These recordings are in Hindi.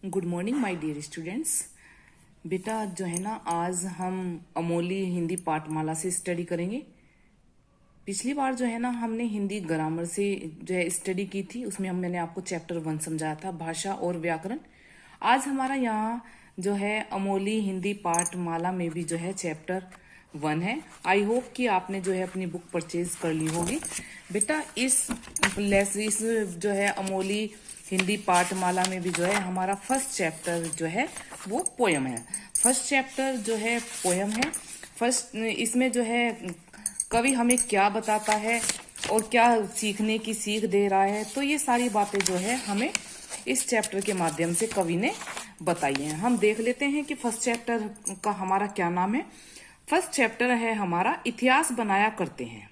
Good morning my dear students. बेटा जो है ना, आज हम अमोली हिंदी पाठमाला से स्टडी करेंगे। पिछली बार जो है ना, हमने हिंदी ग्रामर से जो है स्टडी की थी। उसमें मैंने आपको चैप्टर 1 समझाया था, भाषा और व्याकरण। आज हमारा यहाँ जो है अमोली हिंदी पाठमाला में भी जो है चैप्टर 1 है। आई होप कि आपने जो है अपनी बुक परचेज कर ली होगी। बेटा इस जो है अमोली हिंदी पाठमाला में भी जो है हमारा फर्स्ट चैप्टर जो है वो पोयम है। फर्स्ट चैप्टर जो है पोयम है। फर्स्ट इसमें जो है कवि हमें क्या बताता है और क्या सीखने की सीख दे रहा है, तो ये सारी बातें जो है हमें इस चैप्टर के माध्यम से कवि ने बताई हैं। हम देख लेते हैं कि फर्स्ट चैप्टर का हमारा क्या नाम है। फर्स्ट चैप्टर है हमारा इतिहास बनाया करते हैं,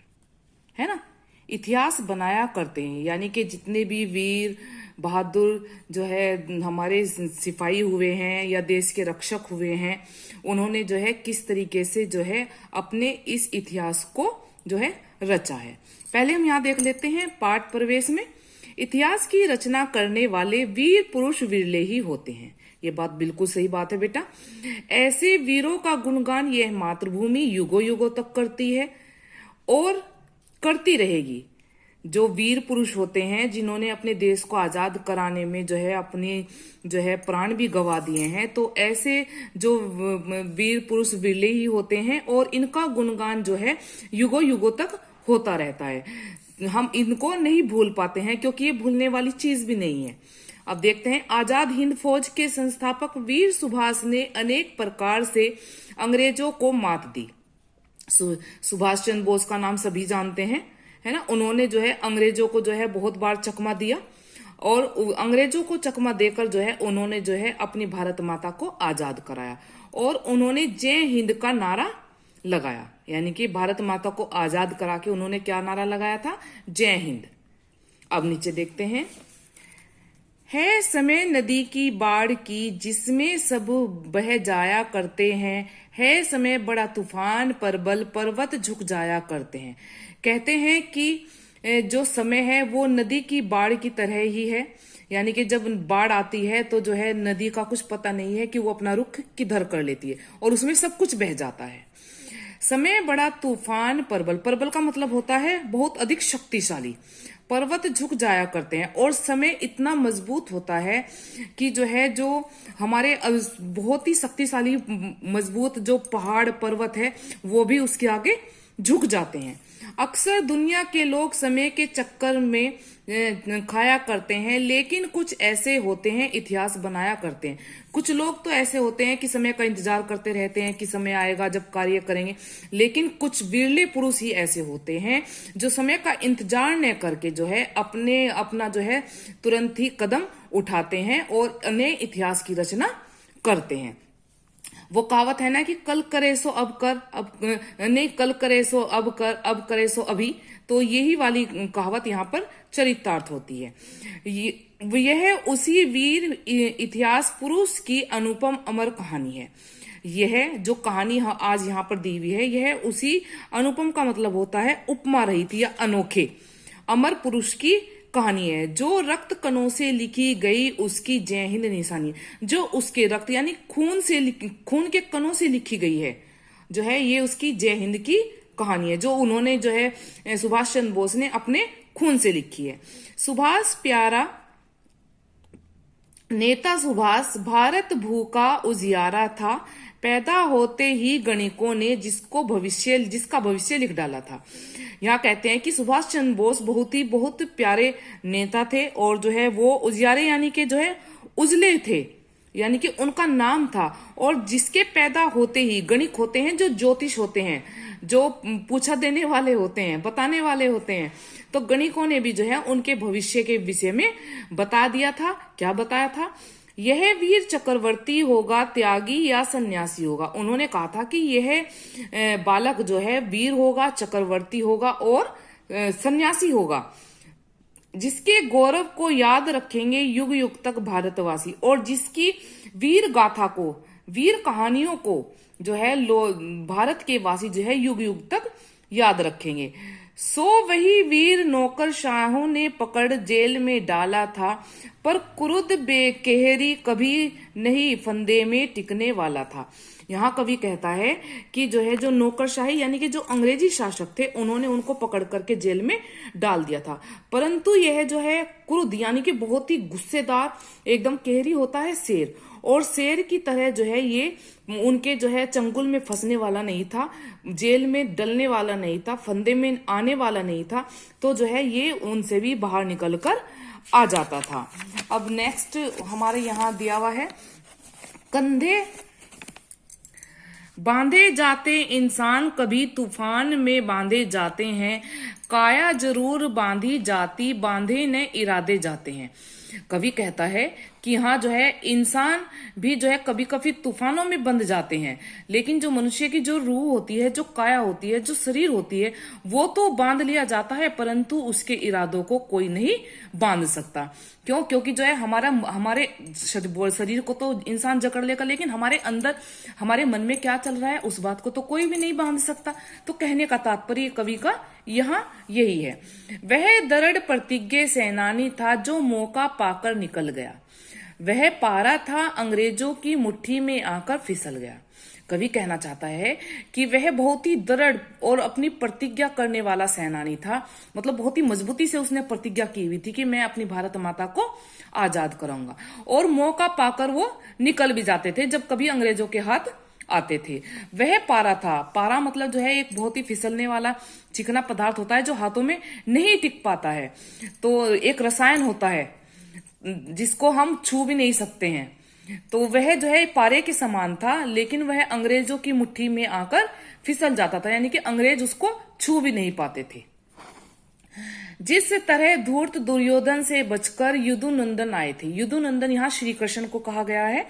है ना। इतिहास बनाया करते हैं यानी कि जितने भी वीर बहादुर जो है हमारे सिपाही हुए हैं या देश के रक्षक हुए हैं, उन्होंने जो है किस तरीके से जो है अपने इस इतिहास को जो है रचा है। पहले हम यहाँ देख लेते हैं पाठ प्रवेश में। इतिहास की रचना करने वाले वीर पुरुष विरले ही होते हैं। ये बात बिल्कुल सही बात है बेटा। ऐसे वीरों का गुणगान यह मातृभूमि युगों युगों तक करती है और करती रहेगी। जो वीर पुरुष होते हैं जिन्होंने अपने देश को आजाद कराने में जो है अपने जो है प्राण भी गंवा दिए हैं, तो ऐसे जो वीर पुरुष विरले ही होते हैं और इनका गुणगान जो है युगों युगों तक होता रहता है। हम इनको नहीं भूल पाते हैं क्योंकि ये भूलने वाली चीज भी नहीं है। अब देखते हैं, आजाद हिंद फौज के संस्थापक वीर सुभाष ने अनेक प्रकार से अंग्रेजों को मात दी। सुभाष चंद्र बोस का नाम सभी जानते हैं, है ना। उन्होंने जो है अंग्रेजों को जो है बहुत बार चकमा दिया और अंग्रेजों को चकमा देकर जो है उन्होंने जो है अपनी भारत माता को आजाद कराया और उन्होंने जय हिंद का नारा लगाया। यानी कि भारत माता को आजाद करा के उन्होंने क्या नारा लगाया था? जय हिंद। अब नीचे देखते हैं, है समय नदी की बाढ़ की जिसमें सब बह जाया करते हैं, है समय बड़ा तूफान परबल पर्वत झुक जाया करते हैं। कहते हैं कि जो समय है वो नदी की बाढ़ की तरह ही है। यानी कि जब बाढ़ आती है तो जो है नदी का कुछ पता नहीं है कि वो अपना रुख किधर कर लेती है और उसमें सब कुछ बह जाता है। समय बड़ा तूफान परबल, परबल का मतलब होता है बहुत अधिक शक्तिशाली। पर्वत झुक जाया करते हैं और समय इतना मजबूत होता है कि जो है जो हमारे बहुत ही शक्तिशाली मजबूत जो पहाड़ पर्वत है वो भी उसके आगे झुक जाते हैं। अक्सर दुनिया के लोग समय के चक्कर में खाया करते हैं, लेकिन कुछ ऐसे होते हैं इतिहास बनाया करते हैं। कुछ लोग तो ऐसे होते हैं कि समय का इंतजार करते रहते हैं कि समय आएगा जब कार्य करेंगे, लेकिन कुछ विरले पुरुष ही ऐसे होते हैं जो समय का इंतजार न करके जो है अपना जो है तुरंत ही कदम उठाते हैं और नए इतिहास की रचना करते हैं। वो कहावत है ना कि कल करे सो अब कर, अब नहीं कल करे सो अब कर, अब करे सो अभी। तो यही वाली कहावत यहाँ पर चरितार्थ होती है। यह उसी वीर इतिहास पुरुष की अनुपम अमर कहानी है। यह जो कहानी आज यहाँ पर दी हुई है, यह उसी अनुपम का मतलब होता है उपमा रहित या अनोखे अमर पुरुष की कहानी है, जो रक्त कणों से लिखी गई उसकी जय हिंद निशानी। जो उसके रक्त यानी खून के कणों से लिखी गई है जो है ये उसकी जय हिंद की कहानी है, जो उन्होंने जो है सुभाष चंद्र बोस ने अपने खून से लिखी है। सुभाष प्यारा नेता सुभाष भारत भू का उजियारा था, पैदा होते ही गणिकों ने जिसका भविष्य लिख डाला था। यहाँ कहते हैं कि सुभाष चंद्र बोस बहुत प्यारे नेता थे और जो है वो उजियारे यानी कि जो है उजले थे, यानी कि उनका नाम था। और जिसके पैदा होते ही गणिक होते हैं जो ज्योतिष होते हैं, जो पूछा देने वाले होते हैं, बताने वाले होते हैं, तो गणिकों ने भी जो है उनके भविष्य के विषय में बता दिया था। क्या बताया था? यह वीर चक्रवर्ती होगा, त्यागी या सन्यासी होगा। उन्होंने कहा था कि यह बालक जो है वीर होगा, चक्रवर्ती होगा और सन्यासी होगा, जिसके गौरव को याद रखेंगे युग युग तक भारतवासी, और जिसकी वीर गाथा को, वीर कहानियों को जो है भारत के वासी जो है युग युग तक याद रखेंगे। सो वही वीर नौकरशाहों ने पकड़ जेल में डाला था, पर क्रुद्ध बेकेहरी कभी नहीं फंदे में टिकने वाला था। यहाँ कवि कहता है कि जो है जो नौकरशाही यानी कि जो अंग्रेजी शासक थे उन्होंने उनको पकड़ करके जेल में डाल दिया था, परंतु यह जो है क्रुद्ध यानी कि बहुत ही गुस्सेदार एकदम केहरी होता है शेर, और शेर की तरह जो है ये उनके जो है चंगुल में फंसने वाला नहीं था, जेल में डलने वाला नहीं था, फंदे में आने वाला नहीं था, तो जो है ये उनसे भी बाहर निकल कर आ जाता था। अब नेक्स्ट हमारे यहाँ दिया हुआ है, कंधे बांधे जाते इंसान कभी तूफान में बांधे जाते हैं, काया जरूर बांधी जाती बांधे न इरादे जाते हैं। कवि कहता है कि हाँ जो है इंसान भी जो है कभी कभी तूफानों में बंध जाते हैं, लेकिन जो मनुष्य की जो रूह होती है, जो काया होती है, जो शरीर होती है, वो तो बांध लिया जाता है, परंतु उसके इरादों को कोई नहीं बांध सकता। क्यों? क्योंकि जो है हमारे शरीर को तो इंसान जकड़ लेगा, लेकिन हमारे अंदर हमारे मन में क्या चल रहा है उस बात को तो कोई भी नहीं बांध सकता। तो कहने का तात्पर्य कवि का यहाँ यही है। वह दृढ़ प्रतिज्ञ सेनानी था जो मौका पाकर निकल गया, वह पारा था अंग्रेजों की मुट्ठी में आकर फिसल गया। कवि कहना चाहता है कि वह बहुत ही दृढ़ और अपनी प्रतिज्ञा करने वाला सेनानी था, मतलब बहुत ही मजबूती से उसने प्रतिज्ञा की हुई थी कि मैं अपनी भारत माता को आजाद कराऊंगा, और मौका पाकर वो निकल भी जाते थे जब कभी अंग्रेजों के हाथ आते थे। वह पारा था, पारा मतलब जो है एक बहुत ही फिसलने वाला चिकना पदार्थ होता है जो हाथों में नहीं टिक पाता है, तो एक रसायन होता है जिसको हम छू भी नहीं सकते हैं, तो वह जो है पारे के समान था, लेकिन वह अंग्रेजों की मुट्ठी में आकर फिसल जाता था, यानी कि अंग्रेज उसको छू भी नहीं पाते थे। जिस तरह धूर्त दुर्योधन से बचकर युदुनंदन आए थे, युदुनंदन यहाँ श्री कृष्ण को कहा गया है,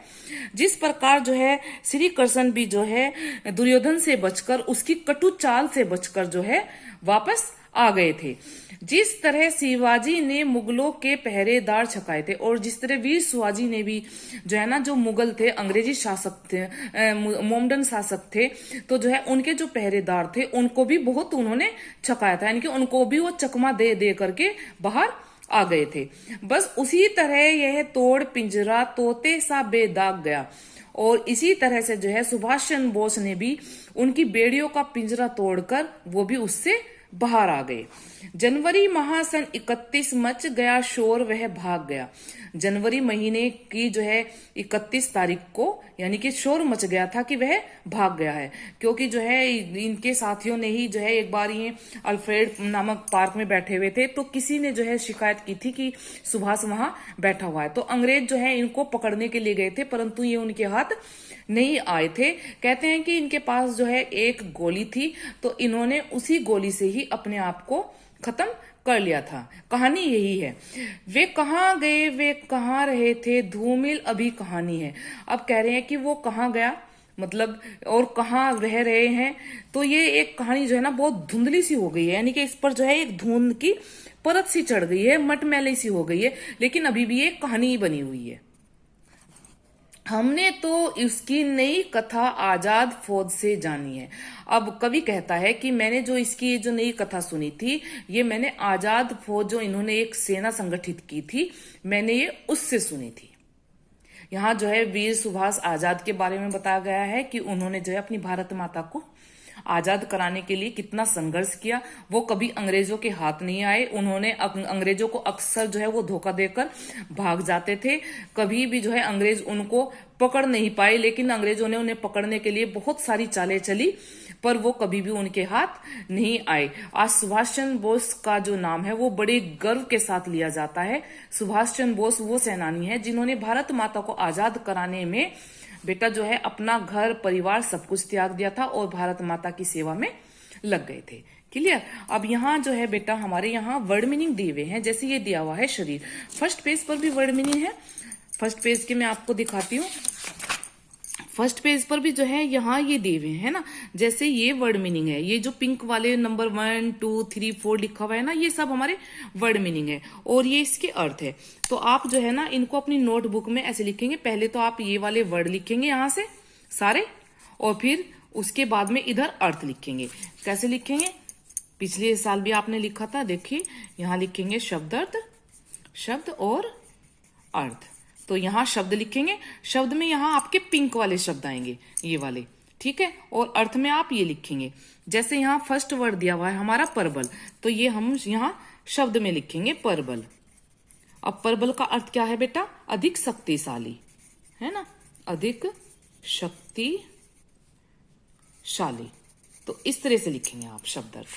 जिस प्रकार जो है श्री कृष्ण भी जो है दुर्योधन से बचकर, उसकी कटु चाल से बचकर जो है वापस आ गए थे। जिस तरह शिवाजी ने मुगलों के पहरेदार छकाए थे, और जिस तरह वीर शिवाजी ने भी जो है ना, जो मुगल थे, अंग्रेजी शासक थे, मोमडन शासक थे, तो जो है उनके जो पहरेदार थे उनको भी बहुत उन्होंने छकाया था, यानी कि उनको भी वो चकमा दे दे करके बाहर आ गए थे। बस उसी तरह यह तोड़ पिंजरा तोते सा बेदाग गया, और इसी तरह से जो है सुभाष चंद्र बोस ने भी उनकी बेड़ियों का पिंजरा तोड़कर वो भी उससे बाहर आ गए। जनवरी माह सन 31 मच गया शोर, वह भाग गया। जनवरी महीने की जो है 31 तारीख को यानी कि शोर मच गया था कि वह भाग गया है, क्योंकि जो है इनके साथियों ने ही जो है एक बार ये अल्फ्रेड नामक पार्क में बैठे हुए थे, तो किसी ने जो है शिकायत की थी कि सुभाष वहां बैठा हुआ है, तो अंग्रेज जो है इनको पकड़ने के लिए गए थे, परंतु ये उनके हाथ नहीं आए थे। कहते हैं कि इनके पास जो है एक गोली थी, तो इन्होंने उसी गोली से ही अपने आप को खत्म कर लिया था। कहानी यही है। वे कहाँ गए, वे कहाँ रहे थे, धूमिल अभी कहानी है। अब कह रहे हैं कि वो कहाँ गया मतलब और कहाँ रह रहे हैं, तो ये एक कहानी जो है ना बहुत धुंधली सी हो गई है, यानी कि इस पर जो है एक धुंध की परत सी चढ़ गई है, मटमैली सी हो गई है, लेकिन अभी भी एक कहानी ही बनी हुई है। हमने तो इसकी नई कथा आजाद फौज से जानी है। अब कवि कहता है कि मैंने जो इसकी जो नई कथा सुनी थी, ये मैंने आजाद फौज जो इन्होंने एक सेना संगठित की थी, मैंने ये उससे सुनी थी। यहाँ जो है वीर सुभाष आजाद के बारे में बताया गया है कि उन्होंने जो है अपनी भारत माता को आजाद कराने के लिए कितना संघर्ष किया। वो कभी अंग्रेजों के हाथ नहीं आए, उन्होंने अंग्रेजों को अक्सर जो है वो धोखा देकर भाग जाते थे, कभी भी जो है अंग्रेज उनको पकड़ नहीं पाए, लेकिन अंग्रेजों ने उन्हें पकड़ने के लिए बहुत सारी चालें चली, पर वो कभी भी उनके हाथ नहीं आए। आज सुभाष चंद्र बोस का जो नाम है वो बड़े गर्व के साथ लिया जाता है। सुभाष चंद्र बोस वो सेनानी है जिन्होंने भारत माता को आजाद कराने में बेटा जो है अपना घर परिवार सब कुछ त्याग दिया था और भारत माता की सेवा में लग गए थे। क्लियर? अब यहाँ जो है बेटा हमारे यहाँ वर्ड मीनिंग दिए हुए हैं, जैसे ये दिया हुआ है शरीर। फर्स्ट पेज पर भी वर्ड मीनिंग है, फर्स्ट पेज के मैं आपको दिखाती हूँ। फर्स्ट पेज पर भी जो है यहाँ ये दिए हुए हैं ना, जैसे ये वर्ड मीनिंग है, ये जो पिंक वाले नंबर 1 2 3 4 लिखा हुआ है ना, ये सब हमारे वर्ड मीनिंग है और ये इसके अर्थ है। तो आप जो है ना इनको अपनी नोटबुक में ऐसे लिखेंगे, पहले तो आप ये वाले वर्ड लिखेंगे यहाँ से सारे, और फिर उसके बाद में इधर अर्थ लिखेंगे। कैसे लिखेंगे? पिछले साल भी आपने लिखा था, देखिए यहाँ लिखेंगे शब्द अर्थ, शब्द और अर्थ। तो यहाँ शब्द लिखेंगे, शब्द में यहाँ आपके पिंक वाले शब्द आएंगे, ये वाले, ठीक है। और अर्थ में आप ये लिखेंगे, जैसे यहाँ फर्स्ट वर्ड दिया हुआ है हमारा परबल, तो ये हम यहाँ शब्द में लिखेंगे परबल। अब परबल का अर्थ क्या है बेटा? अधिक शक्तिशाली, है ना, अधिक शक्तिशाली। तो इस तरह से लिखेंगे आप शब्द अर्थ।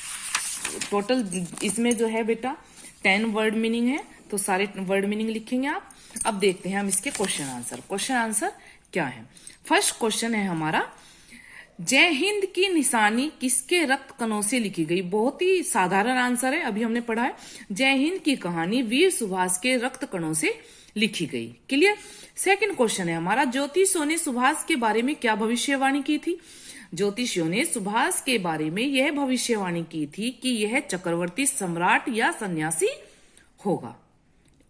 टोटल इसमें जो है बेटा 10 वर्ड मीनिंग है, तो सारे वर्ड मीनिंग लिखेंगे आप। अब देखते हैं हम इसके क्वेश्चन आंसर। क्वेश्चन आंसर क्या है? फर्स्ट क्वेश्चन है हमारा, जय हिंद की निशानी किसके रक्त कणों से लिखी गई? बहुत ही साधारण आंसर है, अभी हमने पढ़ा है। जय हिंद की कहानी वीर सुभाष के रक्त कणों से लिखी गई। क्लियर। सेकंड क्वेश्चन है हमारा, ज्योतिषियों ने सुभाष के बारे में क्या भविष्यवाणी की थी? ज्योतिषियों ने सुभाष के बारे में यह भविष्यवाणी की थी कि यह चक्रवर्ती सम्राट या सन्यासी होगा।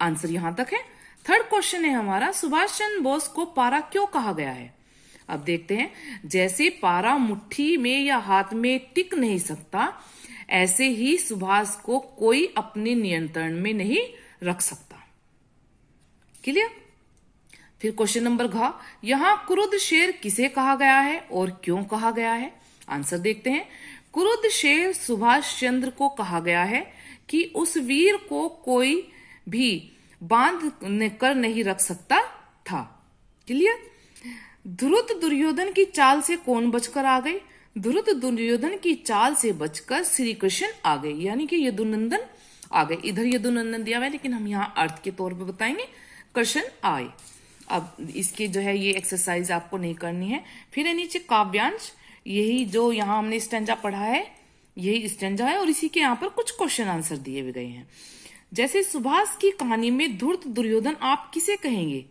आंसर यहां तक है। थर्ड क्वेश्चन है हमारा, सुभाष चंद्र बोस को पारा क्यों कहा गया है? अब देखते हैं, जैसे पारा मुट्ठी में या हाथ में टिक नहीं सकता, ऐसे ही सुभाष को कोई अपने नियंत्रण में नहीं रख सकता। क्लियर। फिर क्वेश्चन नंबर घ, यहां क्रुद्ध शेर किसे कहा गया है और क्यों कहा गया है? आंसर देखते हैं। क्रुद्ध शेर सुभाष चंद्र को कहा गया है कि उस वीर को कोई भी बांध कर नहीं रख सकता था। क्लियर। धृत दुर्योधन की चाल से कौन बचकर आ गए? धृत दुर्योधन की चाल से बचकर श्री कृष्ण आ गए, यानी कि यदुनंदन आ गए। इधर यदुनंदन दिया हुआ है, लेकिन हम यहाँ अर्थ के तौर पे बताएंगे, कृष्ण आए। अब इसके जो है ये एक्सरसाइज आपको नहीं करनी है। फिर है नीचे काव्यांश, यही जो यहाँ हमने स्टेंजा पढ़ा है, यही स्टेंजा है, और इसी के यहाँ पर कुछ क्वेश्चन आंसर दिए हुए गए हैं। जैसे सुभाष की कहानी में धूर्त दुर्योधन आप किसे कहेंगे?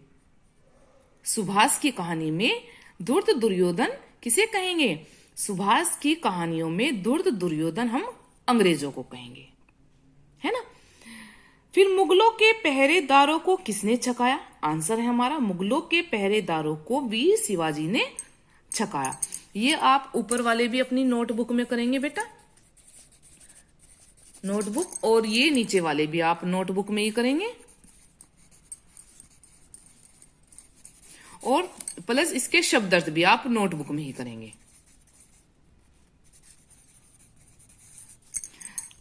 सुभाष की कहानी में धूर्त दुर्योधन किसे कहेंगे? सुभाष की कहानियों में धूर्त दुर्योधन हम अंग्रेजों को कहेंगे, है ना। फिर मुगलों के पहरेदारों को किसने छकाया? आंसर है हमारा, मुगलों के पहरेदारों को वीर शिवाजी ने छकाया। ये आप ऊपर वाले भी अपनी नोटबुक में करेंगे बेटा, नोटबुक, और ये नीचे वाले भी आप नोटबुक में ही करेंगे, और प्लस इसके शब्दार्थ भी आप नोटबुक में ही करेंगे।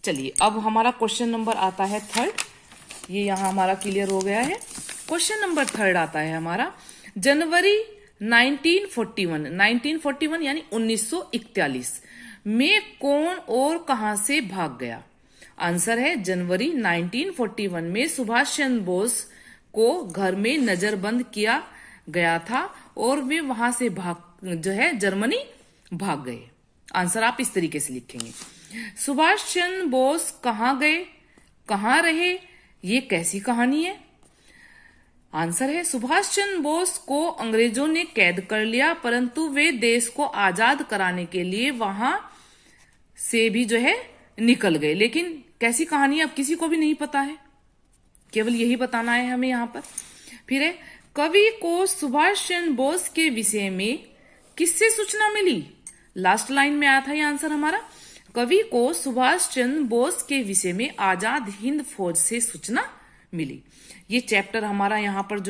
चलिए, अब हमारा क्वेश्चन नंबर आता है थर्ड। ये यहां हमारा क्लियर हो गया है। क्वेश्चन नंबर थर्ड आता है हमारा, जनवरी 1941 यानी 1941 में कौन और कहां से भाग गया? आंसर है, जनवरी 1941 में सुभाष चंद्र बोस को घर में नजरबंद किया गया था और वे वहां से जर्मनी भाग गए। आंसर आप इस तरीके से लिखेंगे, सुभाष चंद्र बोस कहां गए, कहां रहे, ये कैसी कहानी है? आंसर है, सुभाष चंद्र बोस को अंग्रेजों ने कैद कर लिया, परंतु वे देश को आजाद कराने के लिए वहां से भी निकल गए। लेकिन कैसी कहानी अब किसी को भी नहीं पता है, केवल यही बताना है हमें यहाँ पर। फिर है, कवि को सुभाष चंद्र बोस के विषय में किससे सूचना मिली? लास्ट लाइन में आया था ये आंसर हमारा, कवि को सुभाष चंद्र बोस के विषय में आजाद हिंद फौज से सूचना मिली। ये चैप्टर हमारा यहाँ पर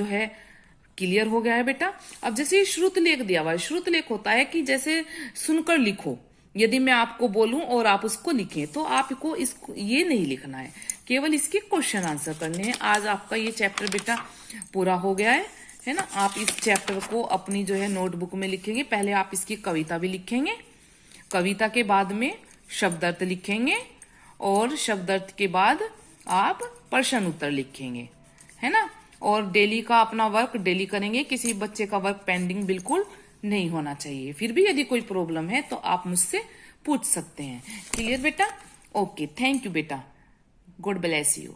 क्लियर हो गया है बेटा। अब जैसे श्रुतलेख दिया हुआ है, श्रुतलेख होता है कि जैसे सुनकर लिखो, यदि मैं आपको बोलूं और आप उसको लिखें, तो आपको इसको ये नहीं लिखना है, केवल इसके क्वेश्चन आंसर करने हैं। आज आपका ये चैप्टर बेटा पूरा हो गया है ना। आप इस चैप्टर को अपनी नोटबुक में लिखेंगे। पहले आप इसकी कविता भी लिखेंगे, कविता के बाद में शब्दार्थ लिखेंगे, और शब्दार्थ के बाद आप प्रश्न उत्तर लिखेंगे, है ना। और डेली का अपना वर्क डेली करेंगे, किसी बच्चे का वर्क पेंडिंग बिल्कुल नहीं होना चाहिए। फिर भी यदि कोई प्रॉब्लम है तो आप मुझसे पूछ सकते हैं। क्लियर बेटा? ओके, थैंक यू बेटा, गॉड ब्लेस यू।